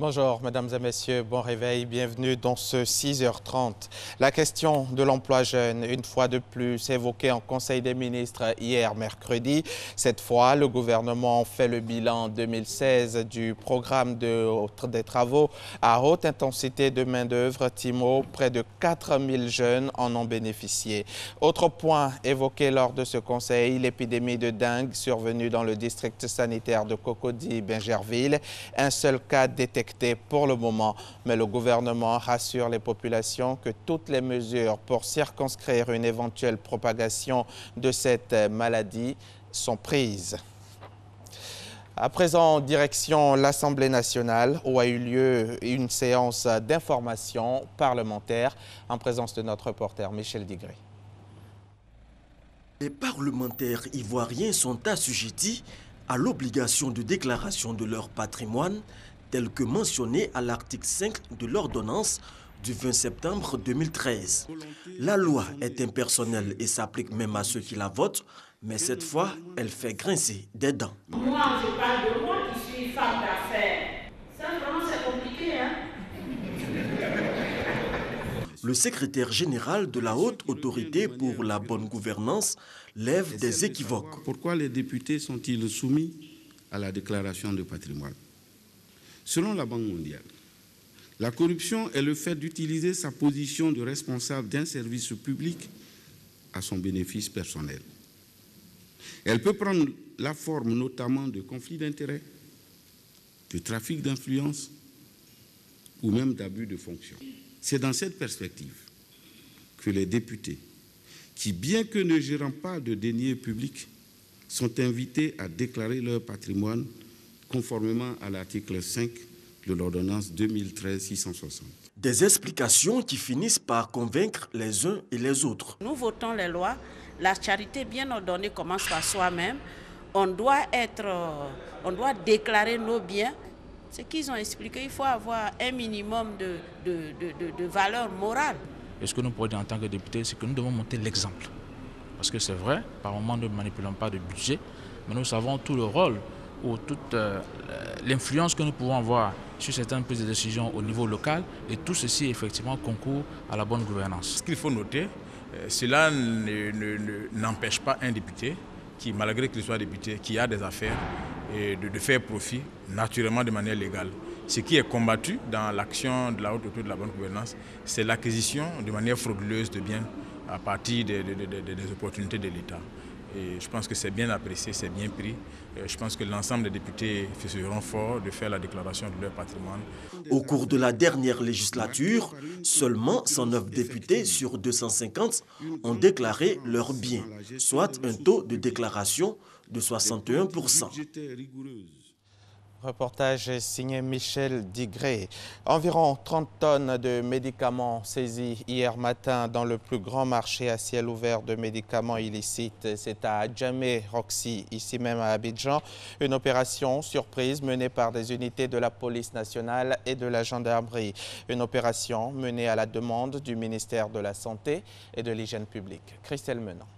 Bonjour, mesdames et messieurs, bon réveil, bienvenue dans ce 6h30. La question de l'emploi jeune, une fois de plus évoquée en Conseil des ministres hier mercredi. Cette fois, le gouvernement fait le bilan 2016 du programme des travaux à haute intensité de main-d'œuvre TIMO. Près de 4000 jeunes en ont bénéficié. Autre point évoqué lors de ce conseil, l'épidémie de dengue survenue dans le district sanitaire de Cocody-Bingerville. Un seul cas détecté pour le moment, mais le gouvernement rassure les populations que toutes les mesures pour circonscrire une éventuelle propagation de cette maladie sont prises. À présent, direction l'Assemblée nationale où a eu lieu une séance d'information parlementaire en présence de notre reporter Michel Digré. Les parlementaires ivoiriens sont assujettis à l'obligation de déclaration de leur patrimoine tel que mentionné à l'article 5 de l'ordonnance du 20 septembre 2013. La loi est impersonnelle et s'applique même à ceux qui la votent, mais cette fois, elle fait grincer des dents. Moi, je parle de moi qui suis femme d'affaires. Ça, vraiment, c'est compliqué, hein? Le secrétaire général de la Haute Autorité pour la bonne gouvernance lève des équivoques. Pourquoi les députés sont-ils soumis à la déclaration de patrimoine? Selon la Banque mondiale, la corruption est le fait d'utiliser sa position de responsable d'un service public à son bénéfice personnel. Elle peut prendre la forme notamment de conflits d'intérêts, de trafic d'influence ou même d'abus de fonction. C'est dans cette perspective que les députés, qui bien que ne gérant pas de deniers publics, sont invités à déclarer leur patrimoine conformément à l'article 5 de l'ordonnance 2013-660. Des explications qui finissent par convaincre les uns et les autres. Nous votons les lois. La charité bien ordonnée commence par soi-même. On doit déclarer nos biens. Ce qu'ils ont expliqué, il faut avoir un minimum de valeur morale. Et ce que nous pourrions dire en tant que députés, c'est que nous devons monter l'exemple. Parce que c'est vrai, par moment, nous ne manipulons pas de budget, mais nous savons tout le rôle ou toute l'influence que nous pouvons avoir sur certaines prises de décision au niveau local, et tout ceci effectivement concourt à la bonne gouvernance. Ce qu'il faut noter, cela n'empêche pas un député qui, malgré qu'il soit député, qui a des affaires, de faire profit naturellement de manière légale. Ce qui est combattu dans l'action de la haute autorité de la bonne gouvernance, c'est l'acquisition de manière frauduleuse de biens à partir des opportunités de l'État. Et je pense que c'est bien apprécié, c'est bien pris. Je pense que l'ensemble des députés seront forts de faire la déclaration de leur patrimoine. Au cours de la dernière législature, seulement 109 députés sur 250 ont déclaré leurs biens, soit un taux de déclaration de 61%. Reportage signé Michel Digré. Environ 30 tonnes de médicaments saisis hier matin dans le plus grand marché à ciel ouvert de médicaments illicites. C'est à Adjamé Roxy, ici même à Abidjan. Une opération surprise menée par des unités de la police nationale et de la gendarmerie. Une opération menée à la demande du ministère de la Santé et de l'Hygiène publique. Christelle Menant.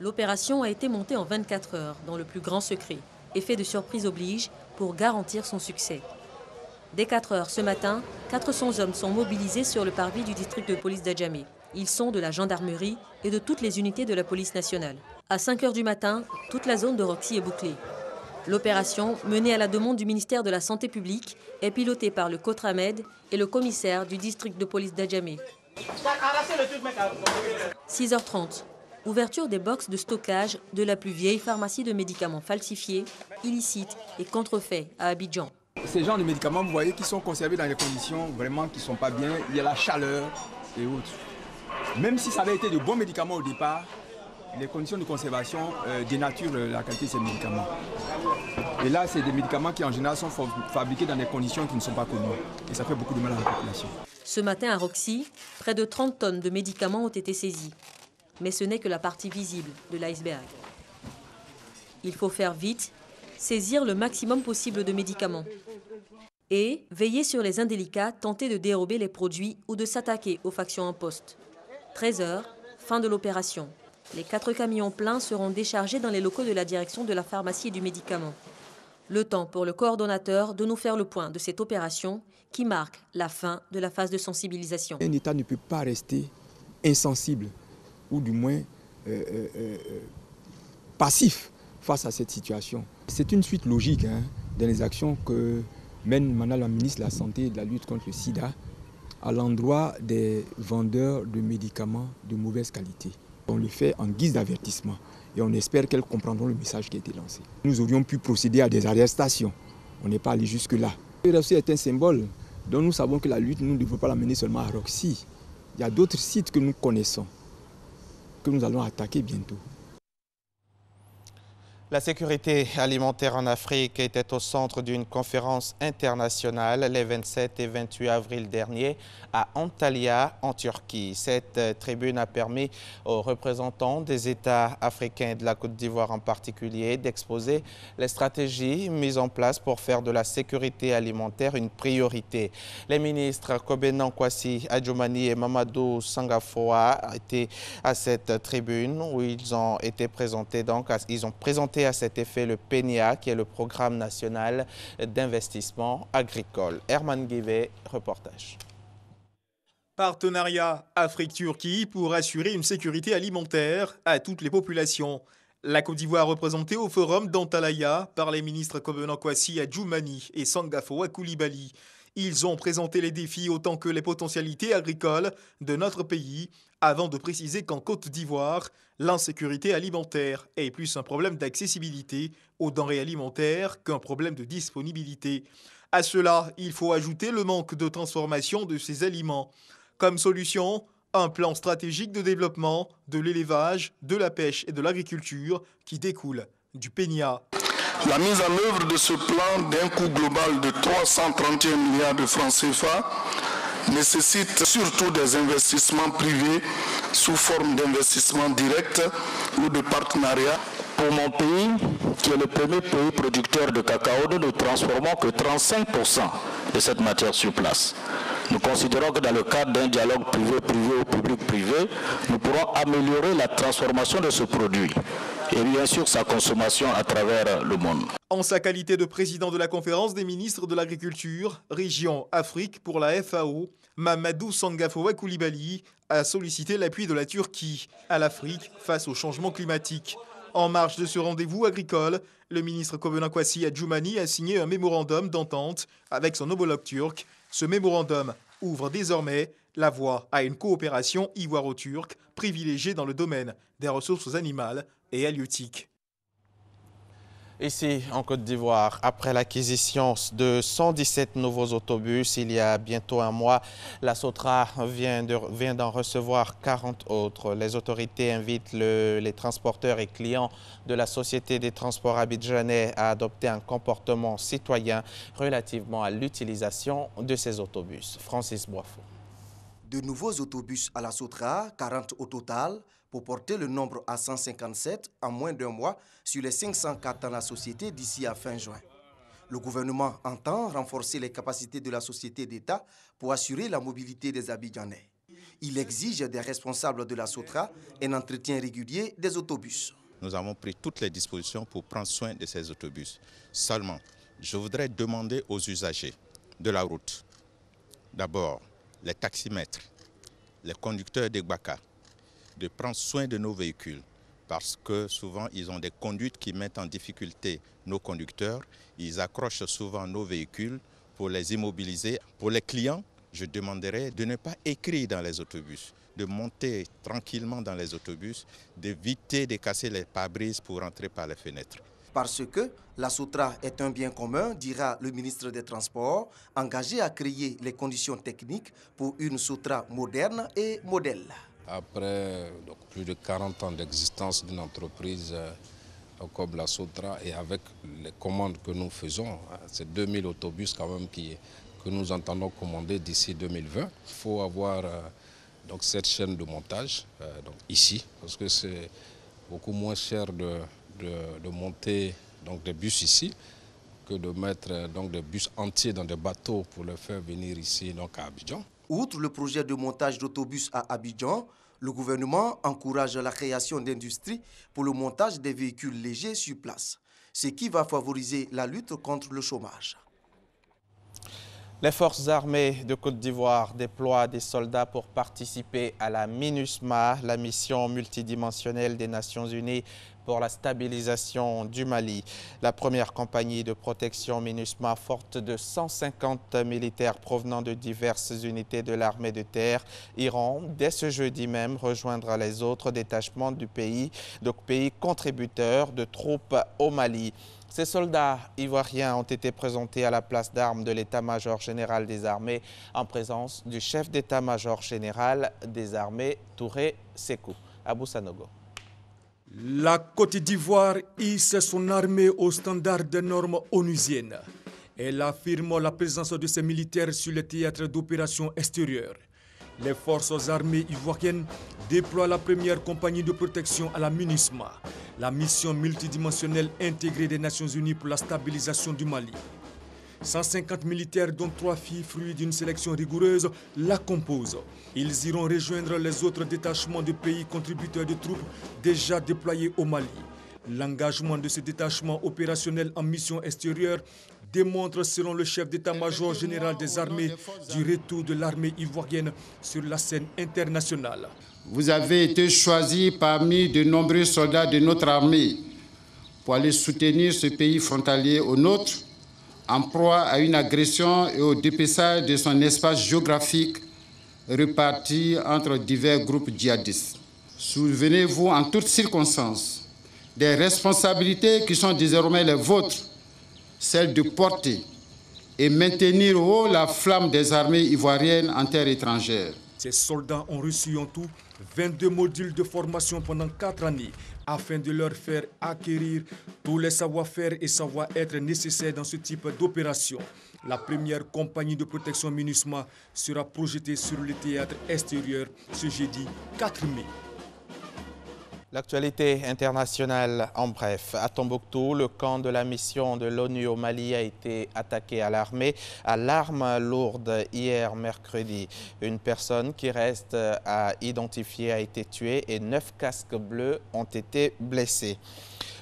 L'opération a été montée en 24 heures dans le plus grand secret. Effet de surprise oblige pour garantir son succès. Dès 4 heures ce matin, 400 hommes sont mobilisés sur le parvis du district de police d'Adjamé. Ils sont de la gendarmerie et de toutes les unités de la police nationale. À 5 heures du matin, toute la zone de Roxy est bouclée. L'opération, menée à la demande du ministère de la Santé publique, est pilotée par le Cotramed et le commissaire du district de police d'Adjamé. 6h30. Ouverture des boxes de stockage de la plus vieille pharmacie de médicaments falsifiés, illicites et contrefaits à Abidjan. Ces genres de médicaments, vous voyez, qui sont conservés dans des conditions vraiment qui ne sont pas bien. Il y a la chaleur et autres. Même si ça avait été de bons médicaments au départ, les conditions de conservation dénaturent la qualité de ces médicaments. Et là, c'est des médicaments qui en général sont fabriqués dans des conditions qui ne sont pas connues. Et ça fait beaucoup de mal à la population. Ce matin à Roxy, près de 30 tonnes de médicaments ont été saisis. Mais ce n'est que la partie visible de l'iceberg. Il faut faire vite, saisir le maximum possible de médicaments et veiller sur les indélicats, tenter de dérober les produits ou de s'attaquer aux factions en poste. 13 heures, fin de l'opération. Les 4 camions pleins seront déchargés dans les locaux de la direction de la pharmacie et du médicament. Le temps pour le coordonnateur de nous faire le point de cette opération qui marque la fin de la phase de sensibilisation. Un État ne peut pas rester insensible ou du moins passif face à cette situation. C'est une suite logique dans les actions que mène Madame la ministre de la Santé et de la lutte contre le sida à l'endroit des vendeurs de médicaments de mauvaise qualité. On le fait en guise d'avertissement et on espère qu'elles comprendront le message qui a été lancé. Nous aurions pu procéder à des arrestations. On n'est pas allé jusque-là. Le RFC est un symbole dont nous savons que la lutte, nous ne devons pas la mener seulement à Roxy. Il y a d'autres sites que nous connaissons, que nous allons attaquer bientôt. La sécurité alimentaire en Afrique était au centre d'une conférence internationale les 27 et 28 avril dernier à Antalya, en Turquie. Cette tribune a permis aux représentants des États africains et de la Côte d'Ivoire en particulier d'exposer les stratégies mises en place pour faire de la sécurité alimentaire une priorité. Les ministres Kobena Nkwasi Adjoumani et Mamadou Sangafoa étaient à cette tribune où ils ont présenté à cet effet le PENIA, qui est le Programme national d'investissement agricole. Herman Guivet, reportage. Partenariat Afrique-Turquie pour assurer une sécurité alimentaire à toutes les populations. La Côte d'Ivoire représentée au forum d'Antalya par les ministres Kobena Nkwasi Adjoumani et Sangafoa Coulibaly. Ils ont présenté les défis autant que les potentialités agricoles de notre pays, avant de préciser qu'en Côte d'Ivoire, l'insécurité alimentaire est plus un problème d'accessibilité aux denrées alimentaires qu'un problème de disponibilité. À cela, il faut ajouter le manque de transformation de ces aliments. Comme solution, un plan stratégique de développement de l'élevage, de la pêche et de l'agriculture qui découle du PENIA. La mise en œuvre de ce plan d'un coût global de 331 milliards de francs CFA nécessite surtout des investissements privés sous forme d'investissements directs ou de partenariats. Pour mon pays, qui est le premier pays producteur de cacao, nous ne transformons que 35% de cette matière sur place. Nous considérons que dans le cadre d'un dialogue privé-privé ou public-privé, nous pourrons améliorer la transformation de ce produit et bien sûr sa consommation à travers le monde. En sa qualité de président de la conférence des ministres de l'Agriculture, Région Afrique pour la FAO, Mamadou Sangafoa Coulibaly a sollicité l'appui de la Turquie à l'Afrique face au changement climatique. En marge de ce rendez-vous agricole, le ministre Kobena Nkwasi Adjoumani a signé un mémorandum d'entente avec son homologue turc. Ce mémorandum ouvre désormais la voie à une coopération ivoiro-turque privilégiée dans le domaine des ressources animales et halieutiques. Ici, en Côte d'Ivoire, après l'acquisition de 117 nouveaux autobus il y a bientôt un mois, la Sotra vient d'en recevoir 40 autres. Les autorités invitent les transporteurs et clients de la Société des transports abidjanais à adopter un comportement citoyen relativement à l'utilisation de ces autobus. Francis Boifo. De nouveaux autobus à la Sotra, 40 au total, pour porter le nombre à 157 en moins d'un mois sur les 504 dans la société d'ici à fin juin. Le gouvernement entend renforcer les capacités de la société d'État pour assurer la mobilité des Abidjanais. Il exige des responsables de la Sotra un entretien régulier des autobus. Nous avons pris toutes les dispositions pour prendre soin de ces autobus. Seulement, je voudrais demander aux usagers de la route, d'abord les taximètres, les conducteurs des Gbaka, de prendre soin de nos véhicules parce que souvent ils ont des conduites qui mettent en difficulté nos conducteurs. Ils accrochent souvent nos véhicules pour les immobiliser. Pour les clients, je demanderais de ne pas écrire dans les autobus, de monter tranquillement dans les autobus, d'éviter de casser les pare-brises pour entrer par les fenêtres. Parce que la Sotra est un bien commun, dira le ministre des Transports, engagé à créer les conditions techniques pour une Sotra moderne et modèle. Après plus de 40 ans d'existence d'une entreprise comme la Sotra et avec les commandes que nous faisons, c'est 2000 autobus quand même que nous entendons commander d'ici 2020. Il faut avoir cette chaîne de montage ici parce que c'est beaucoup moins cher de monter des bus ici que de mettre des bus entiers dans des bateaux pour les faire venir ici à Abidjan. Outre le projet de montage d'autobus à Abidjan, le gouvernement encourage la création d'industries pour le montage des véhicules légers sur place. ce qui va favoriser la lutte contre le chômage. Les forces armées de Côte d'Ivoire déploient des soldats pour participer à la MINUSMA, la mission multidimensionnelle des Nations Unies pour la stabilisation du Mali. La première compagnie de protection MINUSMA, forte de 150 militaires provenant de diverses unités de l'armée de terre, iront dès ce jeudi même rejoindre les autres détachements du pays, donc pays contributeurs de troupes au Mali. Ces soldats ivoiriens ont été présentés à la place d'armes de l'état-major général des armées en présence du chef d'état-major général des armées, Touré Sékou. Abou Sanogo. La Côte d'Ivoire hisse son armée au standard des normes onusiennes. Elle affirme la présence de ses militaires sur le théâtre d'opérations extérieures. Les forces armées ivoiriennes déploient la première compagnie de protection à la MINUSMA, la mission multidimensionnelle intégrée des Nations Unies pour la stabilisation du Mali. 150 militaires, dont 3 filles, fruits d'une sélection rigoureuse, la composent. Ils iront rejoindre les autres détachements de pays contributeurs de troupes déjà déployés au Mali. L'engagement de ce détachement opérationnel en mission extérieure démontre, selon le chef d'état-major général des armées, du retour de l'armée ivoirienne sur la scène internationale. Vous avez été choisi parmi de nombreux soldats de notre armée pour aller soutenir ce pays frontalier au nôtre, en proie à une agression et au dépeçage de son espace géographique réparti entre divers groupes djihadistes. Souvenez-vous en toutes circonstances des responsabilités qui sont désormais les vôtres, celle de porter et maintenir haut la flamme des armées ivoiriennes en terre étrangère. Ces soldats ont reçu en tout 22 modules de formation pendant 4 années afin de leur faire acquérir tous les savoir-faire et savoir-être nécessaires dans ce type d'opération. La première compagnie de protection MINUSMA sera projetée sur le théâtre extérieur ce jeudi 4 mai. L'actualité internationale en bref. À Tombouctou, le camp de la mission de l'ONU au Mali a été attaqué à l'arme lourde hier mercredi. Une personne qui reste à identifier a été tuée et 9 casques bleus ont été blessés.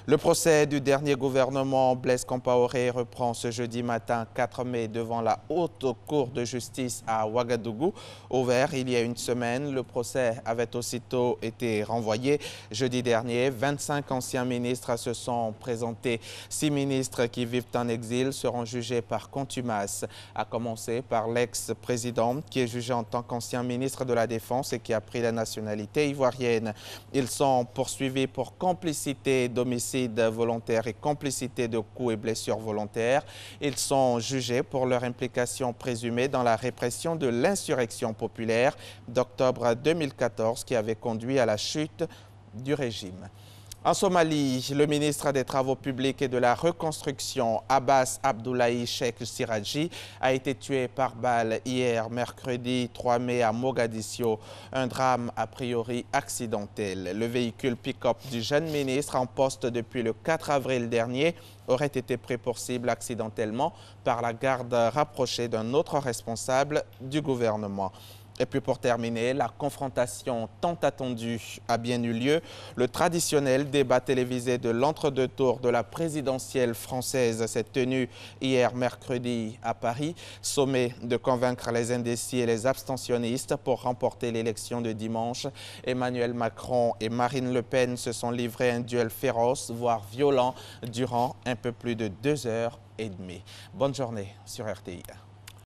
Le procès du dernier gouvernement Blaise Compaoré reprend ce jeudi matin 4 mai devant la Haute Cour de justice à Ouagadougou. Ouvert il y a une semaine, le procès avait aussitôt été renvoyé. Jeudi dernier, 25 anciens ministres se sont présentés. 6 ministres qui vivent en exil seront jugés par contumace, à commencer par l'ex-président qui est jugé en tant qu'ancien ministre de la Défense et qui a pris la nationalité ivoirienne. Ils sont poursuivis pour complicité d'homicide volontaire et complicité de coups et blessures volontaires. Ils sont jugés pour leur implication présumée dans la répression de l'insurrection populaire d'octobre 2014 qui avait conduit à la chute du régime. En Somalie, le ministre des Travaux publics et de la Reconstruction, Abbas Abdoulaye Cheikh Siraji, a été tué par balle hier, mercredi 3 mai à Mogadiscio. Un drame a priori accidentel. Le véhicule pick-up du jeune ministre en poste depuis le 4 avril dernier aurait été pris pour cible accidentellement par la garde rapprochée d'un autre responsable du gouvernement. Et puis pour terminer, la confrontation tant attendue a bien eu lieu. Le traditionnel débat télévisé de l'entre-deux tours de la présidentielle française s'est tenu hier mercredi à Paris. Sommet de convaincre les indécis et les abstentionnistes pour remporter l'élection de dimanche. Emmanuel Macron et Marine Le Pen se sont livrés un duel féroce, voire violent, durant un peu plus de 2 heures et demie. Bonne journée sur RTI.